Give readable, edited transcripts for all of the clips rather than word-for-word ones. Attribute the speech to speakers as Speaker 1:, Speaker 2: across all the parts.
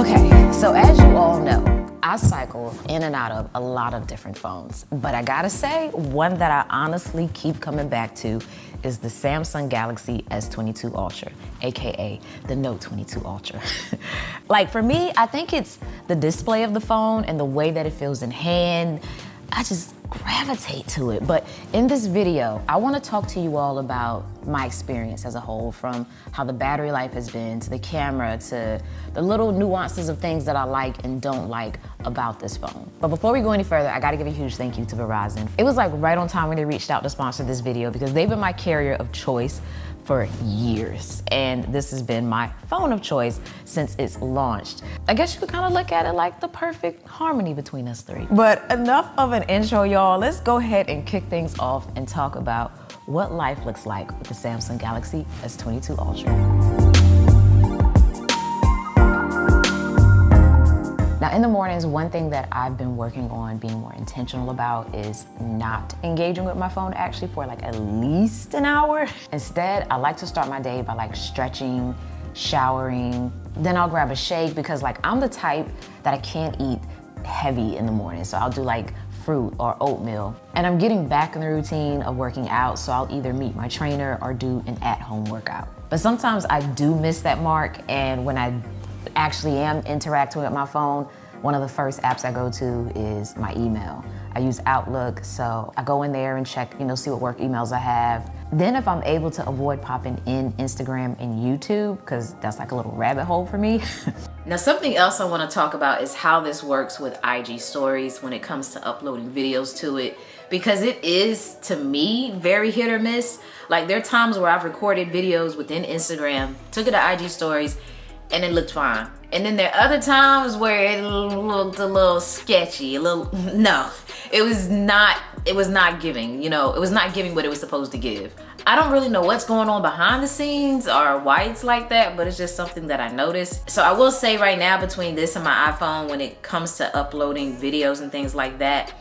Speaker 1: Okay, so as you all know, I cycle in and out of a lot of different phones, but I gotta say, one that I honestly keep coming back to is the Samsung Galaxy S22 Ultra, AKA the Note 22 Ultra. Like for me, I think it's the display of the phone and the way that it feels in hand. I just gravitate to it. But in this video, I wanna talk to you all about my experience as a whole, from how the battery life has been, to the camera, to the little nuances of things that I like and don't like about this phone. But before we go any further, I gotta give a huge thank you to Verizon. It was like right on time when they reached out to sponsor this video, because they've been my carrier of choice for years. And this has been my phone of choice since it's launched. I guess you could kind of look at it like the perfect harmony between us three. But enough of an intro, y'all. Let's go ahead and kick things off and talk about what life looks like with the Samsung Galaxy S22 Ultra. Now in the mornings, one thing that I've been working on being more intentional about is not engaging with my phone actually for like at least an hour. Instead, I like to start my day by like stretching, showering, then I'll grab a shake, because like I'm the type that I can't eat heavy in the morning. So I'll do like fruit or oatmeal. And I'm getting back in the routine of working out, so I'll either meet my trainer or do an at-home workout. But sometimes I do miss that mark, and when I actually am interacting with my phone, one of the first apps I go to is my email. I use Outlook, so I go in there and check, see what work emails I have. Then if I'm able to avoid popping in Instagram and YouTube, because that's like a little rabbit hole for me. Now something else I want to talk about is how this works with IG stories when it comes to uploading videos to it, because it is, to me, very hit or miss. Like there are times where I've recorded videos within Instagram, took it to IG stories, and it looked fine. And then there are other times where it looked a little sketchy, no, it was not giving, it was not giving what it was supposed to give. I don't really know what's going on behind the scenes or why it's like that, but it's just something that I noticed. So I will say right now, between this and my iPhone, when it comes to uploading videos and things like that,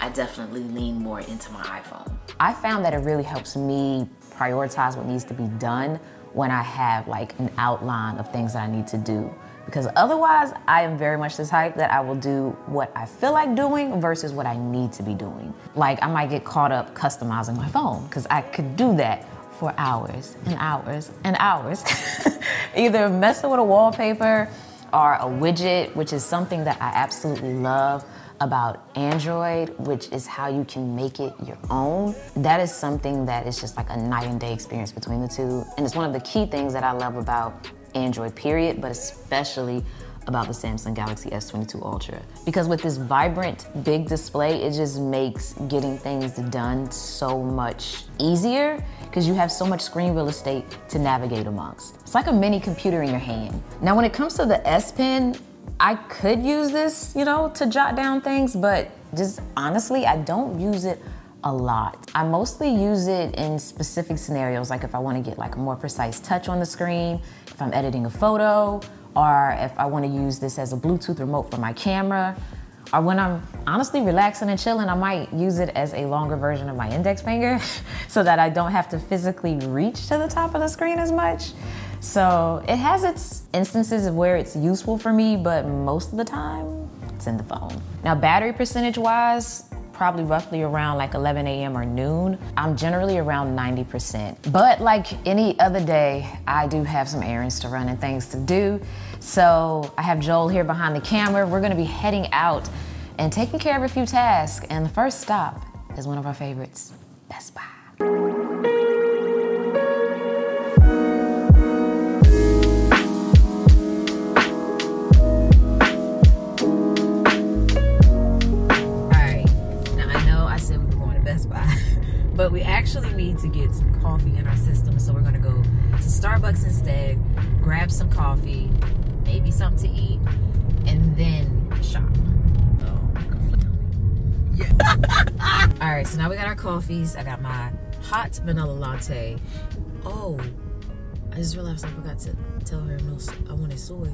Speaker 1: I definitely lean more into my iPhone. I found that it really helps me prioritize what needs to be done when I have like an outline of things that I need to do. Because otherwise, I am very much the type that I will do what I feel like doing versus what I need to be doing. Like I might get caught up customizing my phone, because I could do that for hours and hours and hours. Either messing with a wallpaper or a widget, which is something that I absolutely love about Android, which is how you can make it your own. That is something that is just like a night and day experience between the two. And it's one of the key things that I love about Android period, but especially about the Samsung Galaxy S22 Ultra. Because with this vibrant, big display, it just makes getting things done so much easier, because you have so much screen real estate to navigate amongst. It's like a mini computer in your hand. Now, when it comes to the S Pen, I could use this, to jot down things, but just honestly, I don't use it a lot. I mostly use it in specific scenarios, like if I want to get like a more precise touch on the screen, if I'm editing a photo, or if I want to use this as a Bluetooth remote for my camera, or when I'm honestly relaxing and chilling, I might use it as a longer version of my index finger so that I don't have to physically reach to the top of the screen as much. So it has its instances of where it's useful for me, but most of the time, it's in the phone. Now, battery percentage wise, probably roughly around like 11 a.m. or noon. I'm generally around 90%. But like any other day, I do have some errands to run and things to do. So I have Joel here behind the camera. We're gonna be heading out and taking care of a few tasks. And the first stop is one of our favorites, Best Buy. But we actually need to get some coffee in our system, so we're gonna go to Starbucks instead, grab some coffee, maybe something to eat, and then shop. Yeah. All right, so now we got our coffees. I got my hot vanilla latte. Oh, I just realized I forgot to tell her I wanted soy.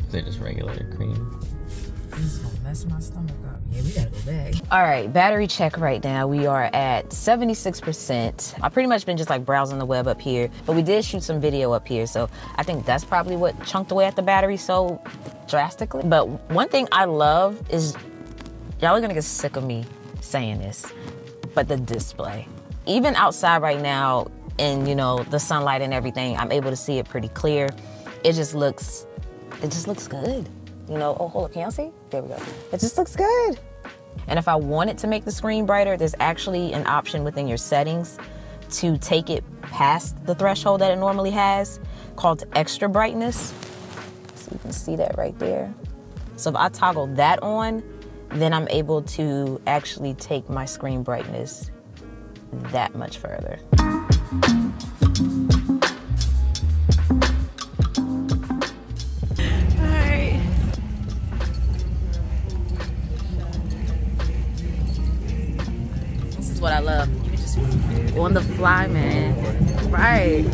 Speaker 2: Is it just regular cream?
Speaker 1: This is gonna mess my stomach up. Yeah, we gotta go back. All right, battery check right now. We are at 76%. I've pretty much been just like browsing the web up here, but we did shoot some video up here. So I think that's probably what chunked away at the battery so drastically. But one thing I love is, y'all are gonna get sick of me saying this, but the display. Even outside right now in, you know, the sunlight and everything, I'm able to see it pretty clear. It just looks good. You know, oh, hold up, can y'all see? There we go. It just looks good. And if I wanted to make the screen brighter, there's actually an option within your settings to take it past the threshold that it normally has, called extra brightness. So you can see that right there. So if I toggle that on, then I'm able to actually take my screen brightness that much further. What I love. You can just on the fly, man. Right.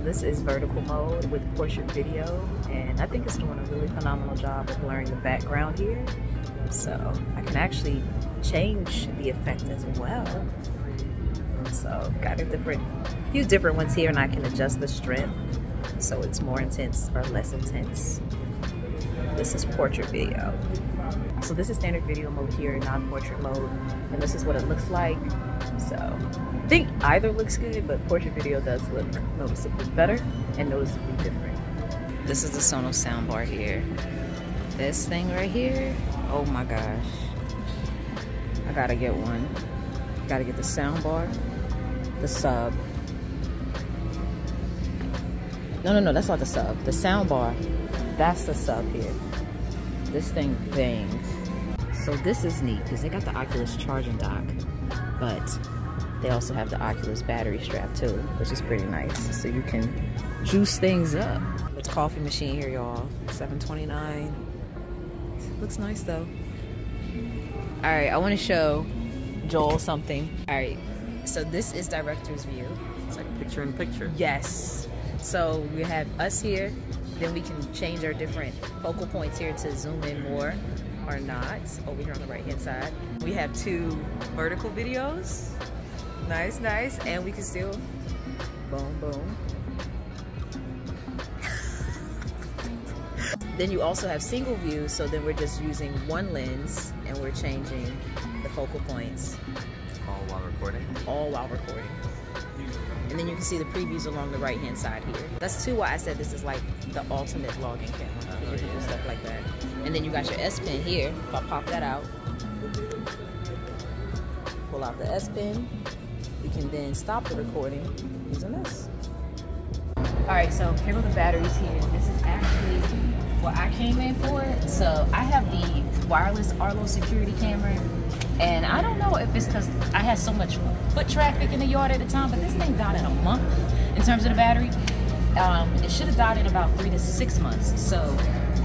Speaker 1: This is vertical mode with portrait video, and I think it's doing a really phenomenal job of blurring the background here. So I can actually change the effect as well. So got a few different ones here, and I can adjust the strength so it's more intense or less intense. This is portrait video. So this is standard video mode here, non-portrait mode, and this is what it looks like. So I think either looks good, but portrait video does look noticeably better and noticeably different. This is the Sonos Sound Bar here. This thing right here, oh my gosh. I gotta get one. Gotta get the sound bar, the sub. No, that's not the sub. The sound bar, that's the sub here. This thing bangs. So this is neat because they got the Oculus charging dock, but they also have the Oculus battery strap too, which is pretty nice. So you can juice things up. It's coffee machine here, y'all. $7.29. Looks nice though. All right, I want to show Joel something. All right, so this is director's view.
Speaker 2: It's like picture in picture.
Speaker 1: Yes. So we have us here. Then we can change our different focal points here to zoom in more or not. Over here on the right hand side. We have 2 vertical videos. Nice, nice. And we can still boom, boom. Then you also have single view. So then we're just using one lens and we're changing the focal points.
Speaker 2: All while recording?
Speaker 1: All while recording. And then you can see the previews along the right hand side here. That's too why I said this is like the ultimate vlogging camera. You can do stuff like that. And then you got your S Pen here. If I pop that out, pull out the S Pen, we can then stop the recording using this. All right, so here are the batteries here. This is actually what I came in for. So I have the wireless Arlo security camera. And I don't know if it's because I had so much foot traffic in the yard at the time, but this thing died in a month in terms of the battery. It should have died in about 3 to 6 months. So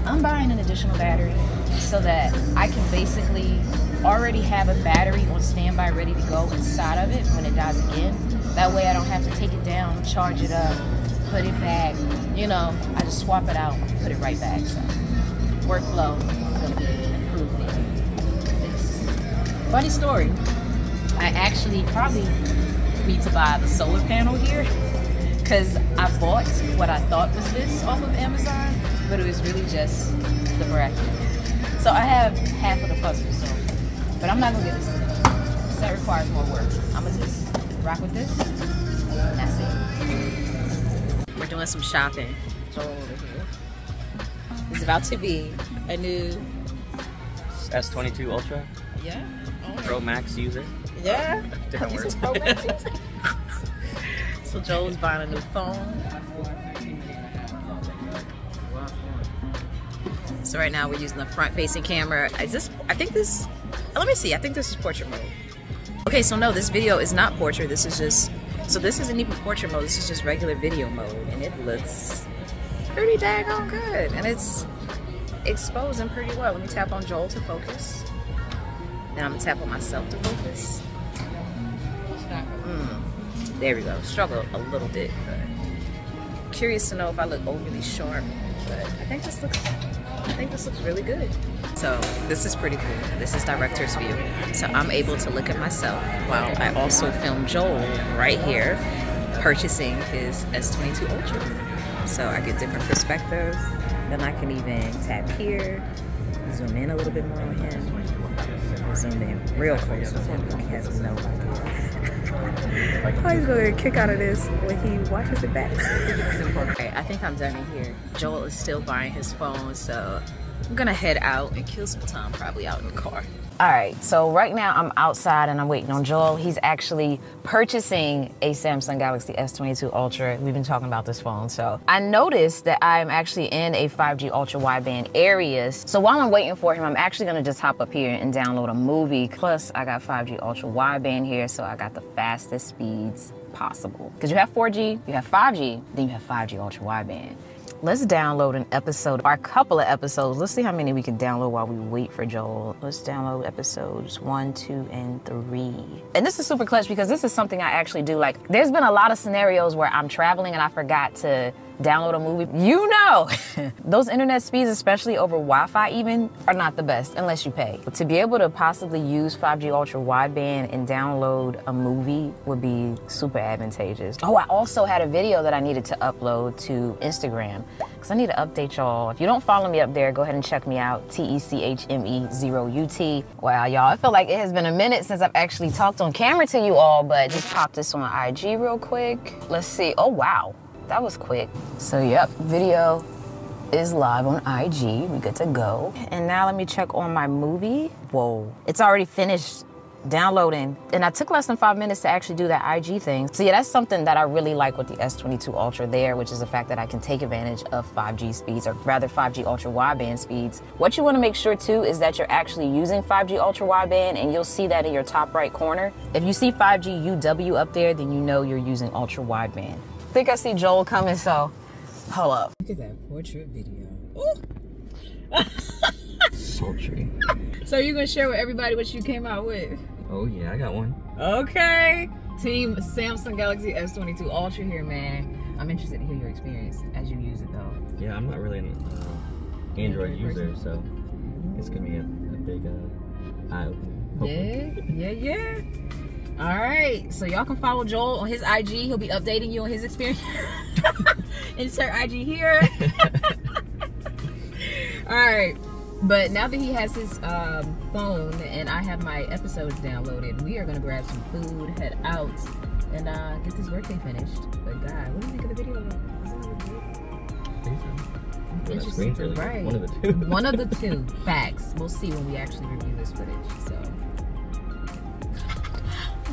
Speaker 1: I'm buying an additional battery so that I can basically already have a battery on standby ready to go inside of it when it dies again. That way I don't have to take it down, charge it up, put it back. You know, I just swap it out, put it right back. So workflow is going to be improved. Funny story, I actually probably need to buy the solar panel here because I bought what I thought was this off of Amazon, but it was really just the bracket. So I have half of the puzzle, so, but I'm not gonna get this because that requires more work. I'm gonna just rock with this, and that's it. We're doing some shopping. Joel over here. It's about to be a new
Speaker 2: S22 Ultra.
Speaker 1: Yeah.
Speaker 2: Pro Max user.
Speaker 1: Yeah.
Speaker 2: Different words.
Speaker 1: Pro Max user. So Joel's buying a new phone. So right now we're using the front-facing camera. Let me see, I think this is portrait mode. Okay, so no, this video is not portrait. This isn't even portrait mode. This is just regular video mode, and it looks pretty daggone good. And it's exposing pretty well. Let me tap on Joel to focus. Then I'm gonna tap on myself to focus. There we go. Struggle a little bit, but curious to know if I look overly sharp. But I think this looks really good. So this is pretty cool. This is director's view. So I'm able to look at myself while I also film Joel right here purchasing his S22 Ultra. So I get different perspectives. Then I can even tap here, zoom in a little bit more on him, zoom in real close with him. He has no idea. Oh, he's going to kick out of this when he watches it back. Okay, I think I'm done in here. Joel is still buying his phone, so I'm gonna head out and kill some time probably out in the car. All right, so right now I'm outside and I'm waiting on Joel. He's actually purchasing a Samsung Galaxy S22 Ultra. We've been talking about this phone, so I noticed that I'm actually in a 5G ultra wideband areas. So while I'm waiting for him, I'm actually gonna just hop up here and download a movie. Plus, I got 5G ultra wideband here, so I got the fastest speeds possible. Because you have 4G, you have 5G, then you have 5G ultra wideband. Let's download an episode, or a couple of episodes. Let's see how many we can download while we wait for Joel. Let's download episodes 1, 2, and 3. And this is super clutch because this is something I actually do. Like, there's been a lot of scenarios where I'm traveling and I forgot to download a movie. You know, those internet speeds, especially over Wi-Fi even, are not the best unless you pay. But to be able to possibly use 5G ultra wideband and download a movie would be super advantageous. Oh, I also had a video that I needed to upload to Instagram because I need to update y'all. If you don't follow me up there, go ahead and check me out, TECHME0UT. Wow, y'all, I feel like it has been a minute since I've actually talked on camera to you all, but just pop this on IG real quick. Let's see. Oh, wow. That was quick. So yep, video is live on IG. We good to go. And now let me check on my movie. Whoa, it's already finished downloading. And I took less than 5 minutes to actually do that IG thing. So yeah, that's something that I really like with the S22 Ultra there, which is the fact that I can take advantage of 5G speeds, or rather 5G ultra wideband speeds. What you want to make sure too is that you're actually using 5G ultra wideband, and you'll see that in your top right corner. If you see 5G UW up there, then you know you're using ultra wideband. I think I see Joel coming, so hold up. Look at that portrait video. Ooh.
Speaker 2: Sultry.
Speaker 1: So you're gonna share with everybody what you came out with?
Speaker 2: Oh yeah, I got one.
Speaker 1: Okay. Team Samsung Galaxy S22 Ultra here, man. I'm interested to hear your experience as you use it though.
Speaker 2: Yeah, I'm not really an Android user, so it's gonna be a big eye-opener.
Speaker 1: Yeah. All right, so y'all can follow Joel on his IG. He'll be updating you on his experience. Insert IG here. All right, but now that he has his phone and I have my episodes downloaded, we are gonna grab some food, head out, and get this workday finished. But God, what do you think of the video? Interesting,
Speaker 2: really
Speaker 1: right?
Speaker 2: One of the two.
Speaker 1: One of the two. Facts. We'll see when we actually review this footage. So.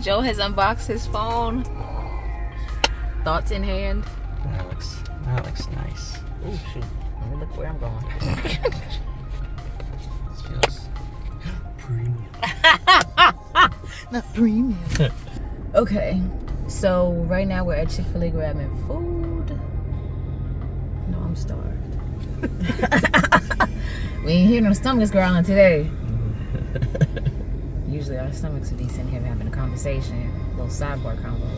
Speaker 1: Joe has unboxed his phone. Thoughts in hand.
Speaker 2: That looks nice.
Speaker 1: Oh shoot! Let me look where I'm going.
Speaker 2: This feels premium.
Speaker 1: Not premium. Okay, so right now we're at Chick-fil-A grabbing food. No, I'm starved. We ain't hearing no stomachs growling today. Usually our stomachs would be sitting here having a conversation, a little sidebar combo.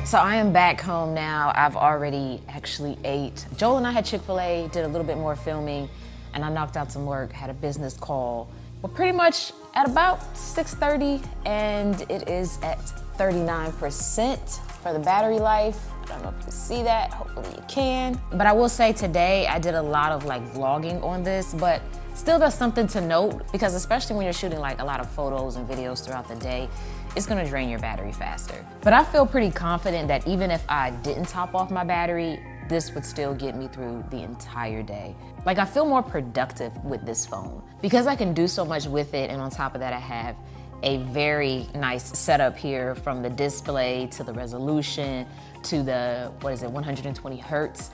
Speaker 1: So I am back home now. I've already actually ate. Joel and I had Chick-fil-A, did a little bit more filming, and I knocked out some work, had a business call. We're pretty much at about 6:30, and it is at 39% for the battery life. I don't know if you can see that, hopefully you can. But I will say today I did a lot of like vlogging on this, but still that's something to note, because especially when you're shooting like a lot of photos and videos throughout the day, it's gonna drain your battery faster. But I feel pretty confident that even if I didn't top off my battery, this would still get me through the entire day. Like, I feel more productive with this phone because I can do so much with it, and on top of that I have a very nice setup here, from the display to the resolution to the, 120 hertz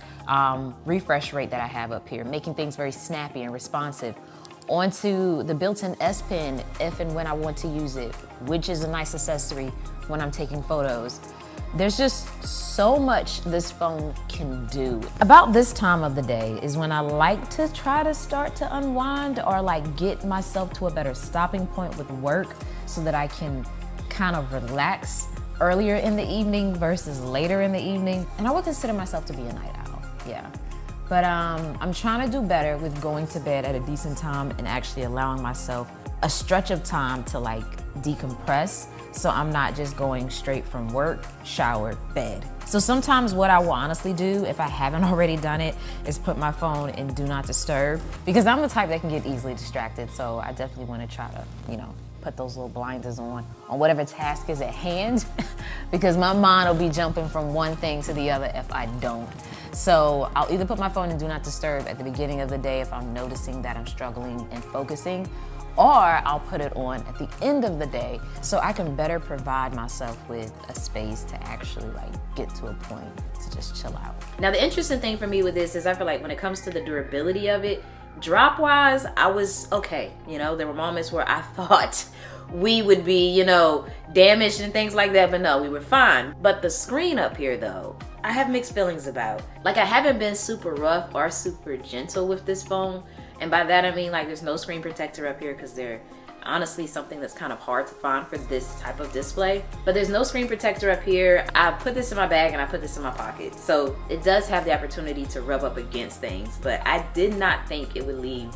Speaker 1: refresh rate that I have up here, making things very snappy and responsive. Onto the built-in S Pen if and when I want to use it, which is a nice accessory when I'm taking photos. There's just so much this phone can do. About this time of the day is when I like to try to start to unwind or like get myself to a better stopping point with work so that I can kind of relax earlier in the evening versus later in the evening. And I would consider myself to be a night owl, yeah. But I'm trying to do better with going to bed at a decent time and actually allowing myself a stretch of time to like decompress, so I'm not just going straight from work, shower, bed. So sometimes what I will honestly do, if I haven't already done it, is put my phone in do not disturb, because I'm the type that can get easily distracted, so I definitely want to try to, you know, put those little blinders on whatever task is at hand, because my mind will be jumping from one thing to the other if I don't. So I'll either put my phone in do not disturb at the beginning of the day if I'm noticing that I'm struggling and focusing, or I'll put it on at the end of the day so I can better provide myself with a space to actually like get to a point to just chill out.
Speaker 3: Now the interesting thing for me with this is I feel like when it comes to the durability of it, drop wise, I was okay. You know, there were moments where I thought we would be, you know, damaged and things like that, but no, we were fine. But the screen up here though, I have mixed feelings about. Like, I haven't been super rough or super gentle with this phone. And by that I mean like there's no screen protector up here, because they're honestly something that's kind of hard to find for this type of display. But there's no screen protector up here. I put this in my bag and I put this in my pocket. So it does have the opportunity to rub up against things, but I did not think it would leave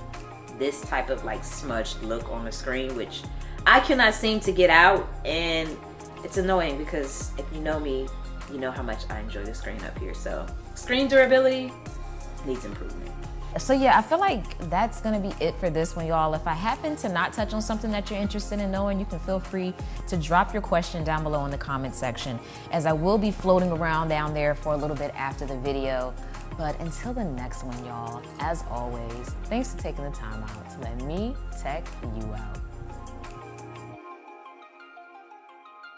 Speaker 3: this type of like smudged look on the screen, which I cannot seem to get out. And it's annoying because if you know me, you know how much I enjoy the screen up here. So screen durability needs improvement.
Speaker 1: So yeah, I feel like that's gonna be it for this one, y'all. If I happen to not touch on something that you're interested in knowing, you can feel free to drop your question down below in the comment section, as I will be floating around down there for a little bit after the video. But until the next one, y'all, as always, thanks for taking the time out to let me tech you out.